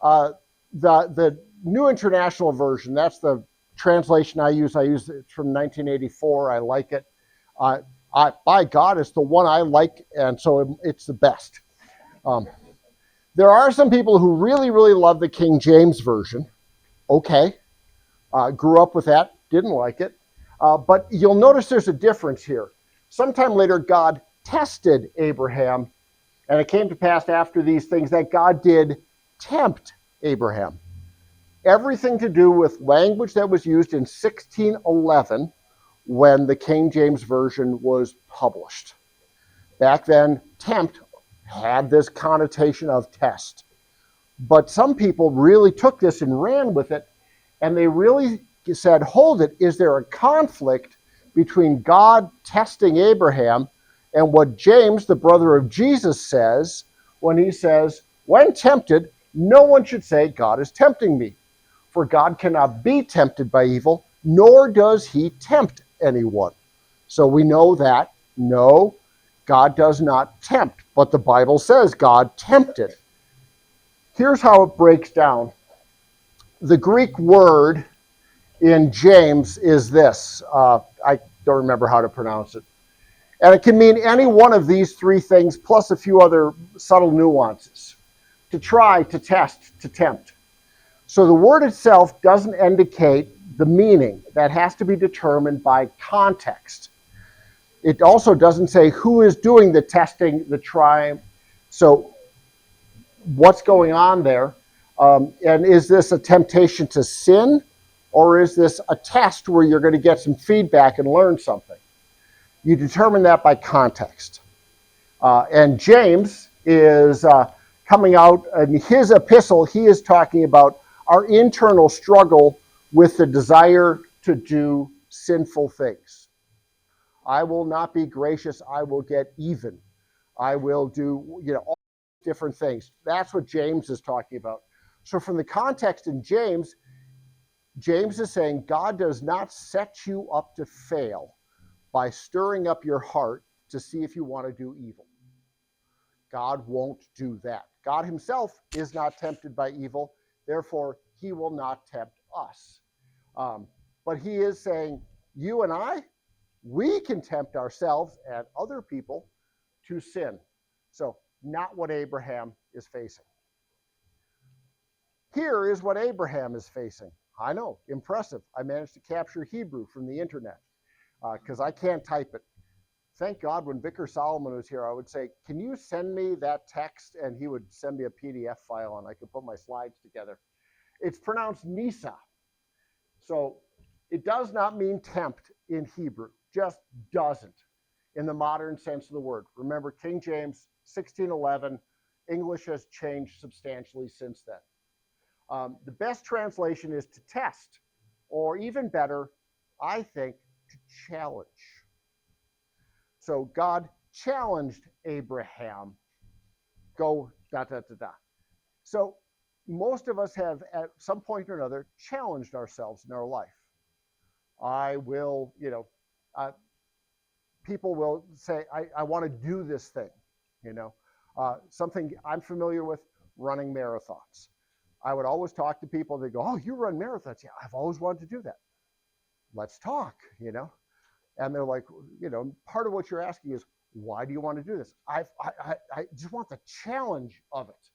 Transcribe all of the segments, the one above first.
Uh, the New International Version, that's the translation I use. I use it from 1984. I like it. Uh, by God, it's the one I like, and so it's the best. Um, there are some people who really, really love the King James Version. Okay, grew up with that, didn't like it. But you'll notice there's a difference here. Sometime later, God tested Abraham, and it came to pass after these things that God did tempt Abraham. Everything to do with language that was used in 1611 when the King James Version was published. Back then, tempt had this connotation of test. But some people really took this and ran with it, and they really said, hold it, is there a conflict between God testing Abraham and what James, the brother of Jesus, says when he says, when tempted, no one should say, God is tempting me. For God cannot be tempted by evil, nor does he tempt anyone. So we know that, no, God does not tempt, but the Bible says God tempted. Here's how it breaks down. The Greek word in James is this. I don't remember how to pronounce it. And it can mean any one of these three things, plus a few other subtle nuances. To try, to test, to tempt. So the word itself doesn't indicate the meaning. That has to be determined by context. It also doesn't say who is doing the testing, the trying. So what's going on there? And is this a temptation to sin? Or is this a test where you're going to get some feedback and learn something? You determine that by context. And James is coming out in his epistle, he is talking about our internal struggle with the desire to do sinful things. I will not be gracious, I will get even. I will do, all different things. That's what James is talking about. So from the context in James, James is saying God does not set you up to fail by stirring up your heart to see if you want to do evil. God won't do that. God himself is not tempted by evil, therefore he will not tempt us. But he is saying, you and I, we can tempt ourselves and other people to sin. So not what Abraham is facing. Here is what Abraham is facing. I know, impressive. I managed to capture Hebrew from the internet because I can't type it. Thank God when Vicar Solomon was here, I would say, can you send me that text? And he would send me a PDF file and I could put my slides together. It's pronounced Nisa. So it does not mean tempt in Hebrew, just doesn't in the modern sense of the word. Remember, King James, 1611, English has changed substantially since then. The best translation is to test, or even better, I think, to challenge. So God challenged Abraham, go da da da da. So most of us have at some point or another challenged ourselves in our life. I will, people will say, I want to do this thing, something I'm familiar with, running marathons. I would always talk to people, they go, oh, you run marathons? Yeah, I've always wanted to do that. Let's talk, And they're like, part of what you're asking is, why do you want to do this? I just want the challenge of it.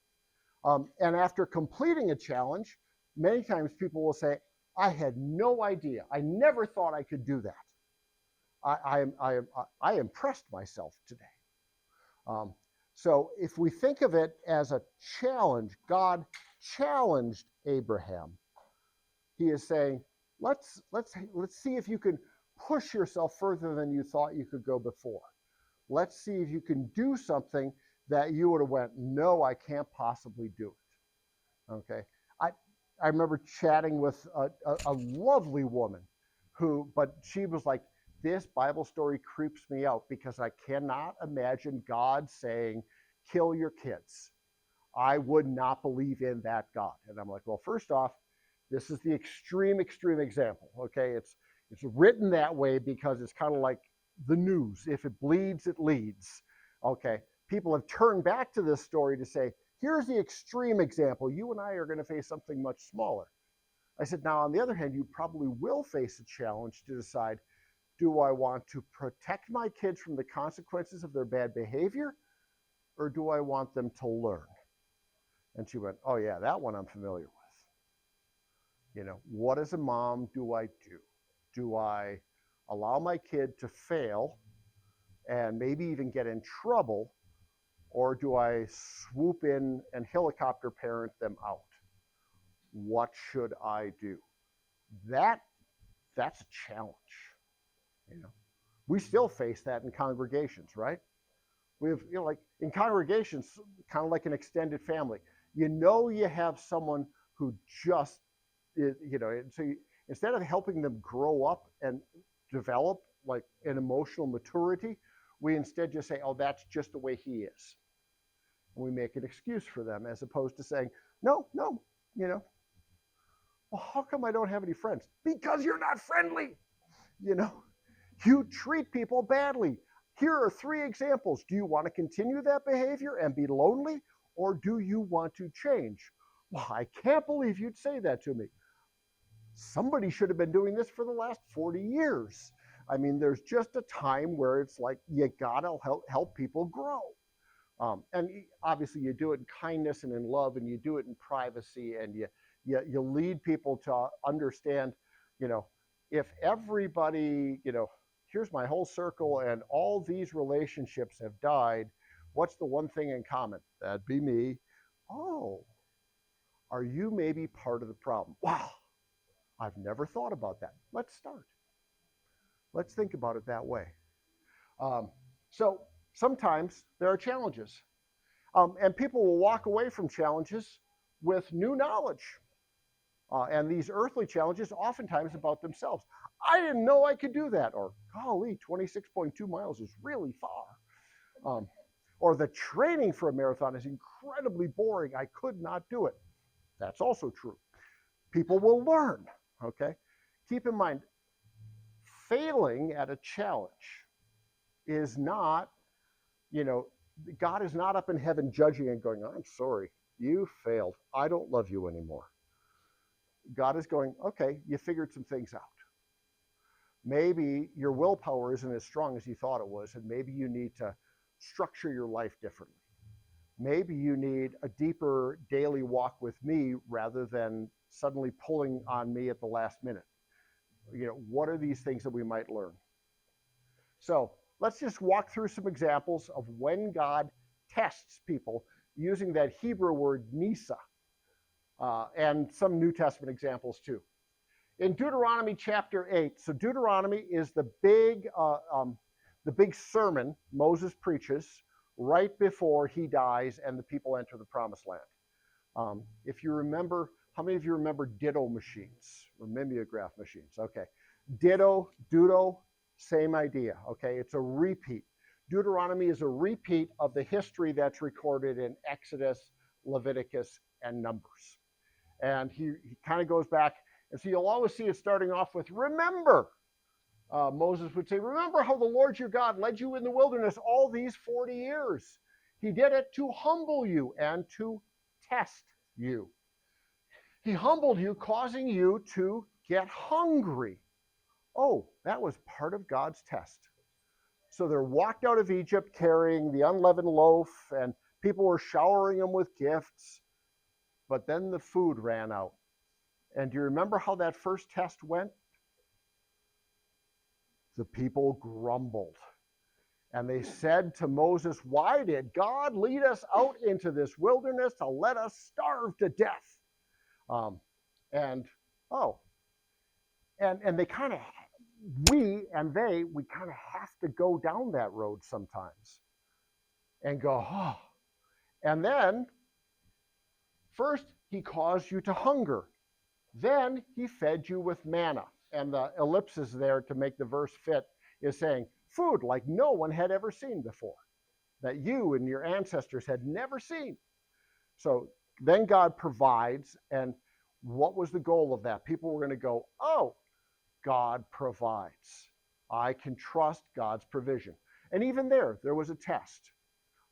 And after completing a challenge, many times people will say, I had no idea. I never thought I could do that. I impressed myself today. So if we think of it as a challenge, God challenged Abraham. He is saying, let's see if you can push yourself further than you thought you could go before. Let's see if you can do something that you would have went, no, I can't possibly do it. Okay. I remember chatting with a lovely woman but she was like, this Bible story creeps me out because I cannot imagine God saying, kill your kids. I would not believe in that God. And I'm like, well, first off, this is the extreme example. Okay. It's written that way because it's kind of like the news. If it bleeds, it leads. Okay. People have turned back to this story to say, here's the extreme example. You and I are going to face something much smaller. I said, now, on the other hand, you probably will face a challenge to decide, do I want to protect my kids from the consequences of their bad behavior, or do I want them to learn? And she went, oh, yeah, that one I'm familiar with. What as a mom do I do? Do I allow my kid to fail and maybe even get in trouble, or do I swoop in and helicopter parent them out? What should I do? That's a challenge. We still face that in congregations, right? We have, like in congregations, kind of like an extended family. You have someone who just, instead of helping them grow up and develop like an emotional maturity, we instead just say, oh, that's just the way he is. And we make an excuse for them as opposed to saying, no, well, how come I don't have any friends? Because you're not friendly. You treat people badly. Here are 3 examples. Do you want to continue that behavior and be lonely, or do you want to change? Well, I can't believe you'd say that to me. Somebody should have been doing this for the last 40 years. I mean, there's just a time where it's like, you gotta help people grow. And obviously you do it in kindness and in love, and you do it in privacy, and you lead people to understand, if everybody, here's my whole circle and all these relationships have died, what's the one thing in common? That'd be me. Oh, are you maybe part of the problem? Wow, I've never thought about that. Let's start. Let's think about it that way. So sometimes there are challenges, and people will walk away from challenges with new knowledge. And these earthly challenges oftentimes about themselves. I didn't know I could do that, or golly, 26.2 miles is really far. Or the training for a marathon is incredibly boring. I could not do it. That's also true. People will learn, okay? Keep in mind, failing at a challenge is not, God is not up in heaven judging and going, I'm sorry, you failed. I don't love you anymore. God is going, okay, you figured some things out. Maybe your willpower isn't as strong as you thought it was, and maybe you need to structure your life differently. Maybe you need a deeper daily walk with me rather than suddenly pulling on me at the last minute. What are these things that we might learn? So let's just walk through some examples of when God tests people using that Hebrew word nisa. And some New Testament examples too. In Deuteronomy chapter 8, so Deuteronomy is the big sermon Moses preaches right before he dies and the people enter the promised land. If you remember, how many of you remember ditto machines or mimeograph machines? Okay, deuto, same idea, okay? It's a repeat. Deuteronomy is a repeat of the history that's recorded in Exodus, Leviticus, and Numbers. And he kind of goes back, and so you'll always see it starting off with, remember. Moses would say, remember how the Lord your God led you in the wilderness all these 40 years. He did it to humble you and to test you. He humbled you, causing you to get hungry. Oh, that was part of God's test. So they're walked out of Egypt carrying the unleavened loaf, and people were showering them with gifts. But then the food ran out. And do you remember how that first test went? The people grumbled. And they said to Moses, why did God lead us out into this wilderness to let us starve to death? And they kind of, we kind of have to go down that road sometimes and go, oh. And then, first, he caused you to hunger. Then he fed you with manna. And the ellipsis there to make the verse fit is saying food like no one had ever seen before, that you and your ancestors had never seen. So then God provides, and what was the goal of that? People were going to go, oh, God provides. I can trust God's provision. And even there was a test.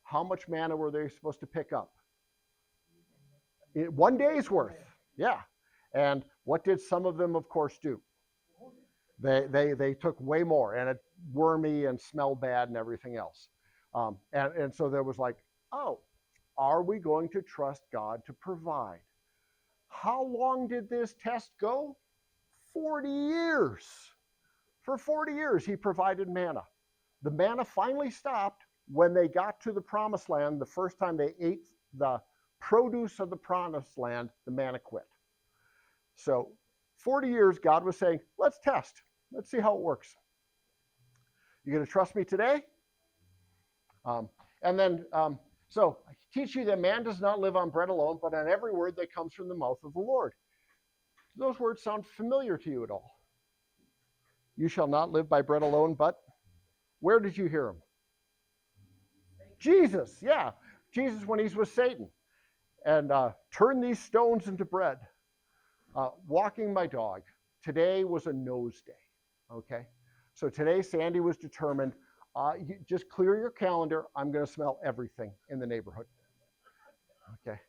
How much manna were they supposed to pick up? 1 day's worth. Yeah. And what did some of them, of course, do? They took way more, and it wormy and smelled bad and everything else. And so there was like, oh, are we going to trust God to provide? How long did this test go? 40 years. For 40 years, he provided manna. The manna finally stopped when they got to the promised land. The first time they ate the produce of the promised land, the manna quit. So 40 years, God was saying, let's test. Let's see how it works. You going to trust me today? So I teach you that man does not live on bread alone, but on every word that comes from the mouth of the Lord. Do those words sound familiar to you at all? You shall not live by bread alone, but where did you hear him? Jesus, yeah. Jesus when he's with Satan. And turn these stones into bread. Walking my dog. Today was a nose day, okay? So today Sandy was determined, you just clear your calendar. I'm going to smell everything in the neighborhood, okay?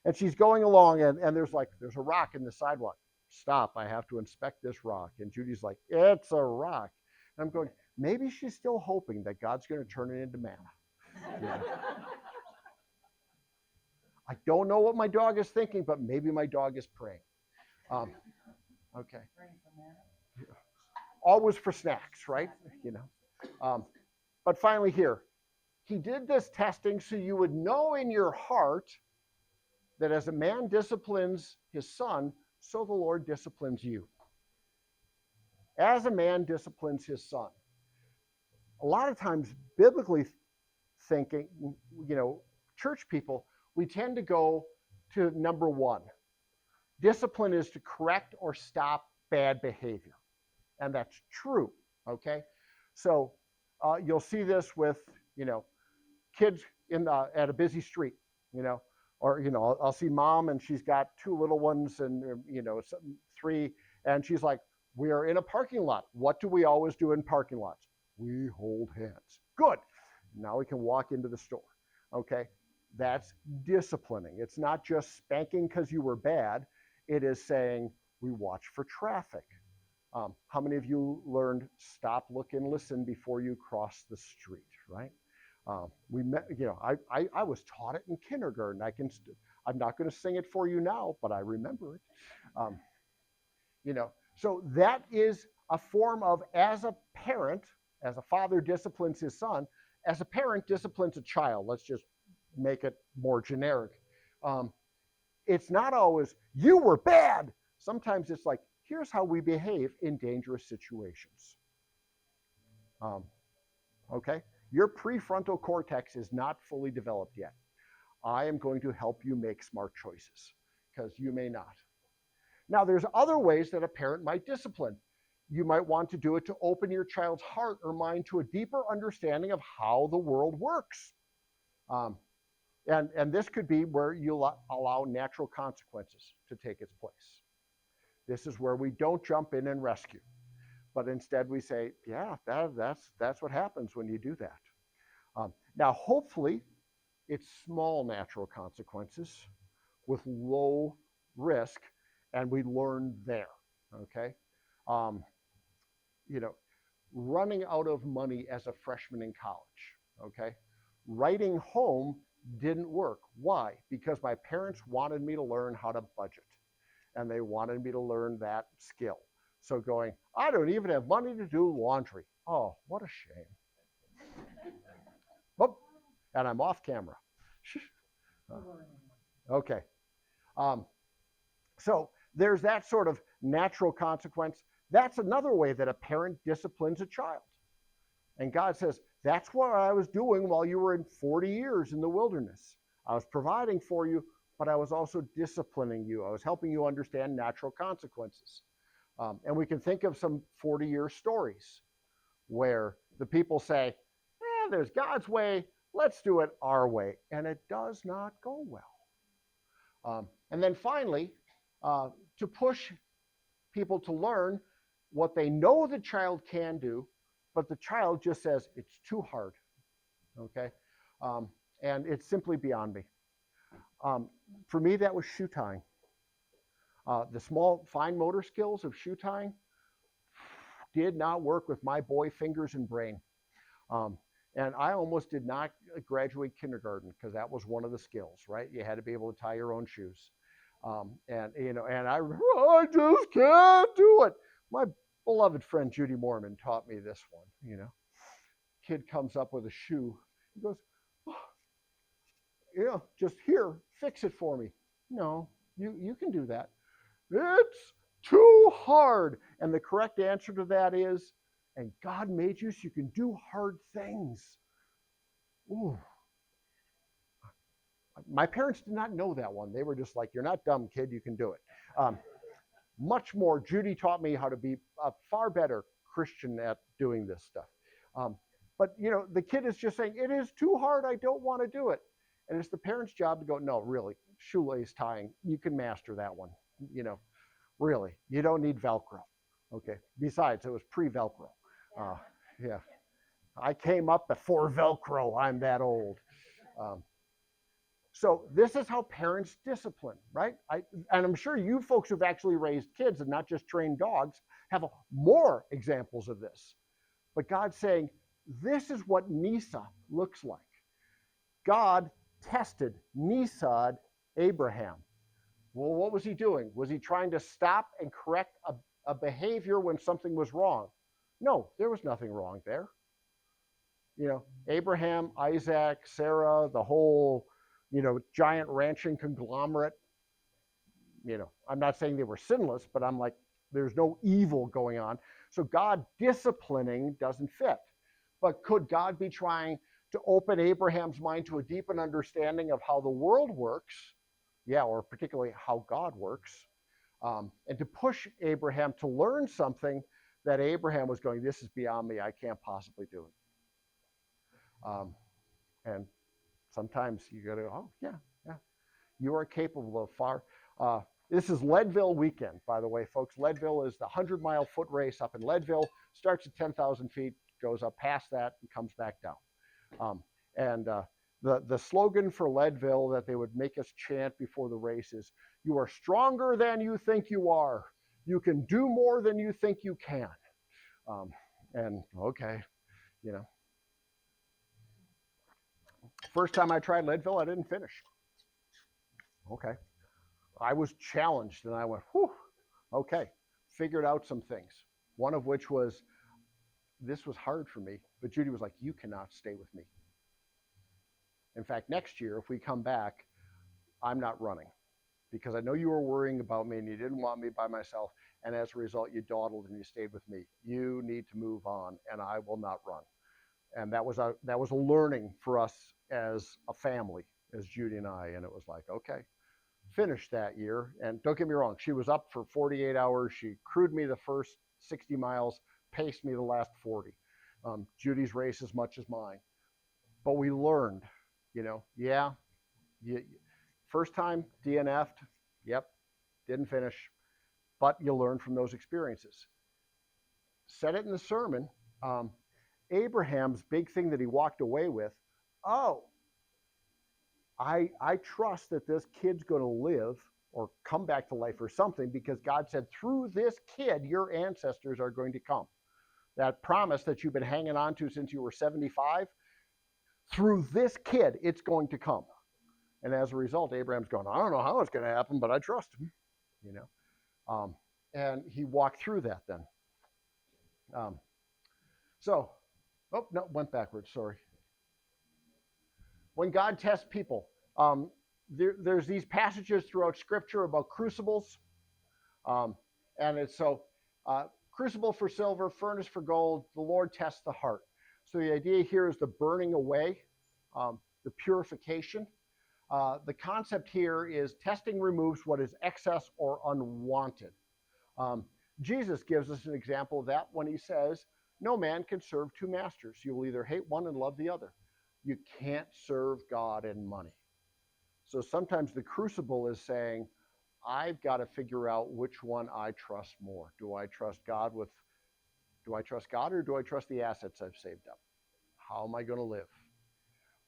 And she's going along, and there's a rock in the sidewalk. Stop, I have to inspect this rock. And Judy's like, it's a rock. And I'm going, maybe she's still hoping that God's going to turn it into manna. Yeah. I don't know what my dog is thinking, but maybe my dog is praying. Okay. Always for snacks, right? You know. But finally here, he did this testing so you would know in your heart that as a man disciplines his son, so the Lord disciplines you. As a man disciplines his son. A lot of times, biblically thinking, you know, church people, we tend to go to number one. Discipline is to correct or stop bad behavior. And that's true, okay? So you'll see this with, you know, kids at a busy street, you know, or, you know, I'll see mom and she's got 2 little ones and, you know, 3, and she's like, we are in a parking lot. What do we always do in parking lots? We hold hands. Good. Now we can walk into the store, okay? That's disciplining. It's not just spanking because you were bad. It is saying we watch for traffic. How many of you learned stop, look, and listen before you cross the street, right? We met, you know, I was taught it in kindergarten. I'm not going to sing it for you now, but I remember it. You know, so that is a form of, as a parent, as a father disciplines his son, as a parent disciplines a child. Let's just make it more generic. It's not always, you were bad. Sometimes it's like, here's how we behave in dangerous situations. Okay? Your prefrontal cortex is not fully developed yet. I am going to help you make smart choices because you may not. Now, there's other ways that a parent might discipline. You might want to do it to open your child's heart or mind to a deeper understanding of how the world works. And this could be where you allow natural consequences to take its place. This is where we don't jump in and rescue, but instead we say, yeah, that's what happens when you do that. Now, hopefully, it's small natural consequences with low risk, and we learn there, okay? You know, running out of money as a freshman in college, okay? Writing home didn't work. Why? Because my parents wanted me to learn how to budget, and they wanted me to learn that skill. So going, I don't even have money to do laundry. Oh, what a shame. Whoop, and I'm off camera. Okay. So there's that sort of natural consequence. That's another way that a parent disciplines a child. And God says, that's what I was doing while you were in 40 years in the wilderness. I was providing for you, but I was also disciplining you. I was helping you understand natural consequences. And we can think of some 40-year stories where the people say, there's God's way, let's do it our way. And it does not go well. And then finally, to push people to learn what they know the child can do, but the child just says, it's too hard, okay? And it's simply beyond me. For me, that was shoe tying. The small, fine motor skills of shoe tying did not work with my boy fingers and brain. Um, and I almost did not graduate kindergarten because that was one of the skills, right? You had to be able to tie your own shoes. And I just can't do it. My beloved friend Judy Mormon taught me this one. Kid comes up with a shoe. He goes, just here, fix it for me. No, you can do that. It's too hard. And the correct answer to that is, and God made you so you can do hard things. Ooh. My parents did not know that one. They were just like, you're not dumb, kid, you can do it. Much more, Judy taught me how to be a far better Christian at doing this stuff. But the kid is just saying, it is too hard, I don't want to do it. And it's the parent's job to go, no, really, shoelace tying, you can master that one. Really, you don't need Velcro. Okay. Besides, it was pre-Velcro. Yeah. I came up before Velcro. I'm that old. So this is how parents discipline, right? And I'm sure you folks who've actually raised kids and not just trained dogs have more examples of this. But God's saying, this is what Nisa looks like. God tested Nisad Abraham. Well, what was he doing? Was he trying to stop and correct a behavior when something was wrong? No, there was nothing wrong there. Abraham, Isaac, Sarah, the whole, giant ranching conglomerate. I'm not saying they were sinless, but I'm like, there's no evil going on. So God disciplining doesn't fit. But could God be trying to open Abraham's mind to a deeper understanding of how the world works? Yeah, or particularly how God works, and to push Abraham to learn something that Abraham was going, this is beyond me, I can't possibly do it. And sometimes you got to go, oh, yeah, you are capable of far. This is Leadville weekend, by the way, folks. Leadville is the 100-mile foot race up in Leadville, starts at 10,000 feet, goes up past that, and comes back down. The slogan for Leadville that they would make us chant before the race is, you are stronger than you think you are. You can do more than you think you can. Okay, First time I tried Leadville, I didn't finish. Okay. I was challenged and I went, whew, okay. Figured out some things. One of which was, this was hard for me, but Judy was like, you cannot stay with me. In fact, next year, if we come back, I'm not running because I know you were worrying about me and you didn't want me by myself. And as a result, you dawdled and you stayed with me. You need to move on and I will not run. And that was a learning for us as a family, as Judy and I. And it was like, okay, finished that year. And don't get me wrong, she was up for 48 hours. She crewed me the first 60 miles, paced me the last 40. Judy's race as much as mine. But we learned. First time DNF'd, yep, didn't finish, but you learn from those experiences. Said it in the sermon, Abraham's big thing that he walked away with, I trust that this kid's going to live or come back to life or something because God said, through this kid, your ancestors are going to come. That promise that you've been hanging on to since you were 75, through this kid, it's going to come. And as a result, Abraham's going, I don't know how it's going to happen, but I trust him, and he walked through that then. Went backwards, sorry. When God tests people, there's these passages throughout Scripture about crucibles. And it's crucible for silver, furnace for gold, the Lord tests the heart. So the idea here is the burning away, the purification. The concept here is testing removes what is excess or unwanted. Jesus gives us an example of that when he says, no man can serve two masters. You will either hate one and love the other. You can't serve God and money. So sometimes the crucible is saying, I've got to figure out which one I trust more. Do I trust God or do I trust the assets I've saved up? How am I going to live?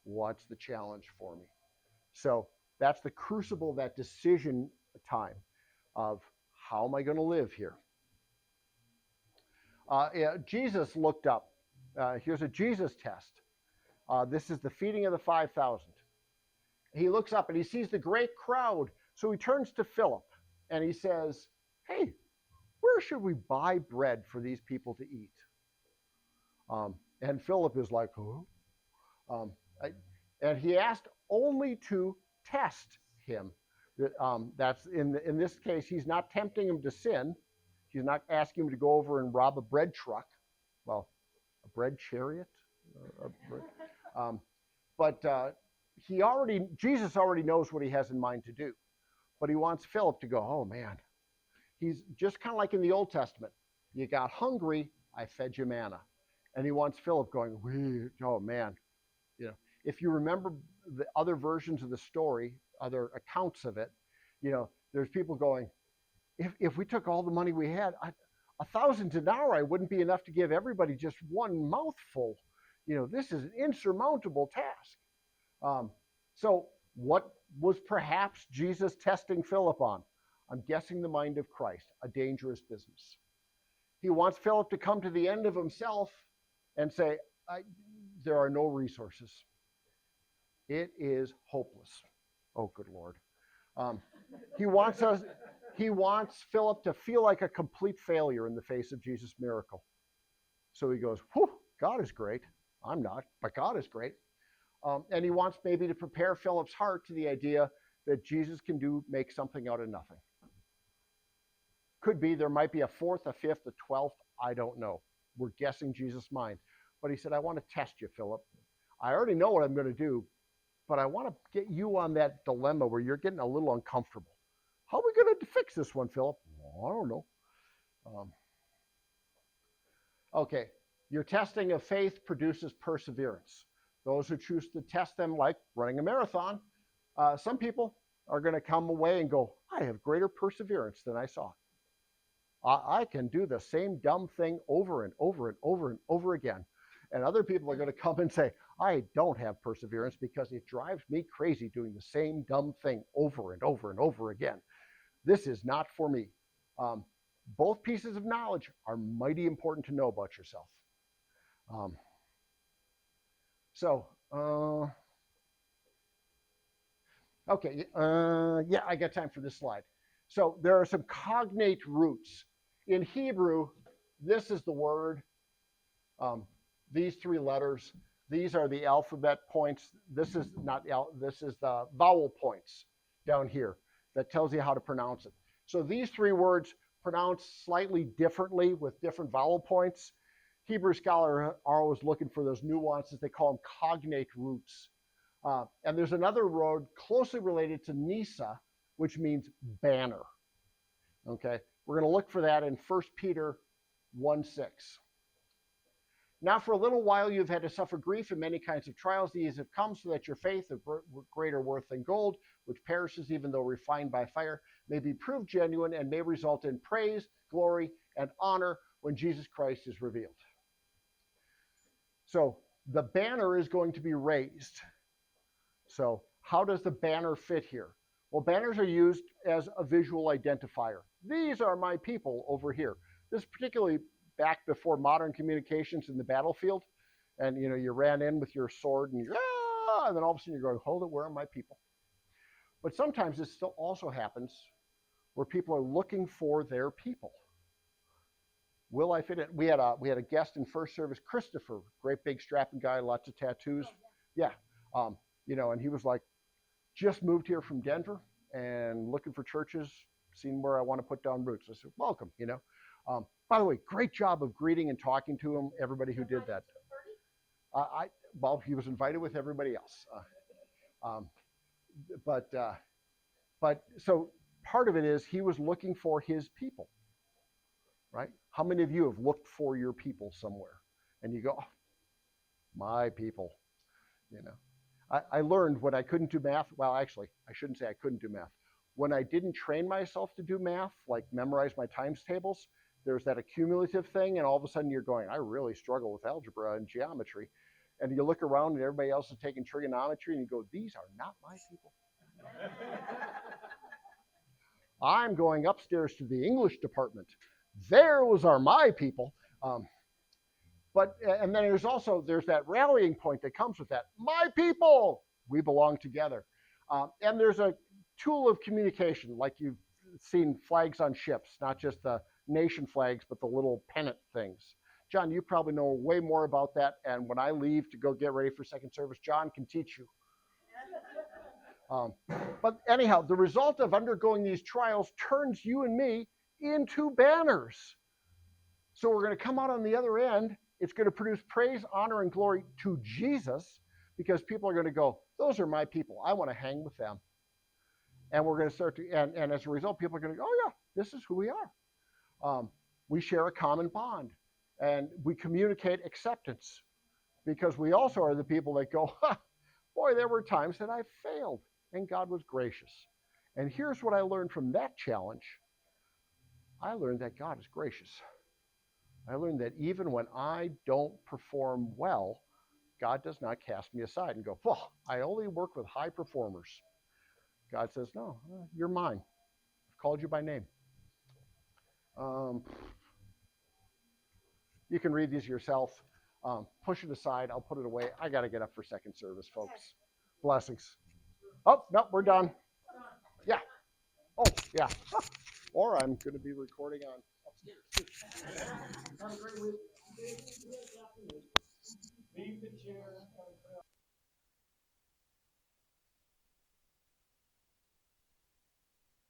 What's the challenge for me? So That's the crucible, that decision time of how am I going to live here? Jesus looked up. Here's a Jesus test. This is the feeding of the 5,000. He looks up and he sees the great crowd. So he turns to Philip and he says, hey, where should we buy bread for these people to eat? And Philip is like, huh? And he asked only to test him. That's in this case, he's not tempting him to sin. He's not asking him to go over and rob a bread truck. Well, a bread chariot? But Jesus already knows what he has in mind to do. But he wants Philip to go, oh man. He's just kind of like in the Old Testament. You got hungry, I fed you manna. And he wants Philip going, oh man. You know, if you remember the other versions of the story, other accounts of it, you know, there's people going, if we took all the money we had, 1,000 denarii wouldn't be enough to give everybody just one mouthful. You know, this is an insurmountable task. So what was perhaps Jesus testing Philip on? I'm guessing the mind of Christ, a dangerous business. He wants Philip to come to the end of himself and say, there are no resources. It is hopeless. Oh, good Lord. He wants Philip to feel like a complete failure in the face of Jesus' miracle. So he goes, whew, God is great. I'm not, but God is great. And he wants maybe to prepare Philip's heart to the idea that Jesus can make something out of nothing. Could be there might be a fourth, a fifth, a 12th, I don't know. We're guessing Jesus' mind. But he said, I want to test you, Philip. I already know what I'm going to do, but I want to get you on that dilemma where you're getting a little uncomfortable. How are we going to fix this one, Philip? Well, I don't know. Okay, your testing of faith produces perseverance. Those who choose to test them, like running a marathon, some people are going to come away and go, I have greater perseverance than I saw. I can do the same dumb thing over and over and over and over again. And other people are going to come and say, I don't have perseverance because it drives me crazy doing the same dumb thing over and over and over again. This is not for me. Both pieces of knowledge are mighty important to know about yourself. Okay, yeah, I got time for this slide. So there are some cognate roots. In Hebrew, this is the word, these three letters. These are the alphabet points. This is the vowel points down here that tells you how to pronounce it. So these three words pronounce slightly differently with different vowel points. Hebrew scholars are always looking for those nuances. They call them cognate roots. And there's another word closely related to Nisa, which means banner. Okay, we're going to look for that in 1 Peter 1:6. Now for a little while you've had to suffer grief and many kinds of trials. These have come so that your faith, of greater worth than gold, which perishes even though refined by fire, may be proved genuine and may result in praise, glory, and honor when Jesus Christ is revealed. So the banner is going to be raised. So how does the banner fit here? Well, banners are used as a visual identifier. These are my people over here. This is particularly back before modern communications in the battlefield. And you ran in with your sword and and then all of a sudden you're going, hold it, where are my people? But sometimes this still also happens where people are looking for their people. Will I fit in? We had a guest in first service, Christopher, great big strapping guy, lots of tattoos. Yeah. And he was like, just moved here from Denver and looking for churches, seeing where I want to put down roots. I said, welcome, By the way, great job of greeting and talking to him, everybody who did that. He was invited with everybody else. But so part of it is he was looking for his people, right? How many of you have looked for your people somewhere? And you go, oh, my people, I learned when I couldn't do math. Well, actually, I shouldn't say I couldn't do math. When I didn't train myself to do math, like memorize my times tables, there's that accumulative thing, and all of a sudden you're going, I really struggle with algebra and geometry. And you look around and everybody else is taking trigonometry, and you go, these are not my people. I'm going upstairs to the English department. Those are my people. Um, and then there's that rallying point that comes with that. My people, we belong together. And there's a tool of communication, like you've seen flags on ships, not just the nation flags, but the little pennant things. John, you probably know way more about that. And when I leave to go get ready for second service, John can teach you. But anyhow, the result of undergoing these trials turns you and me into banners. So we're going to come out on the other end. It's going to produce praise, honor, and glory to Jesus, because people are going to go, those are my people. I want to hang with them. And we're going to start to, and as a result, people are going to go, oh yeah, this is who we are. We share a common bond, and we communicate acceptance, because we also are the people that go, boy, there were times that I failed, and God was gracious. And here's what I learned from that challenge. I learned that God is gracious. I learned that even when I don't perform well, God does not cast me aside and go, well, I only work with high performers. God says, no, you're mine. I've called you by name. You can read these yourself. Push it aside. I'll put it away. I got to get up for second service, folks. Blessings. Oh, no, we're done. Yeah. Oh, yeah. Or I'm going to be recording on upstairs. Have a great week. Leave the chair.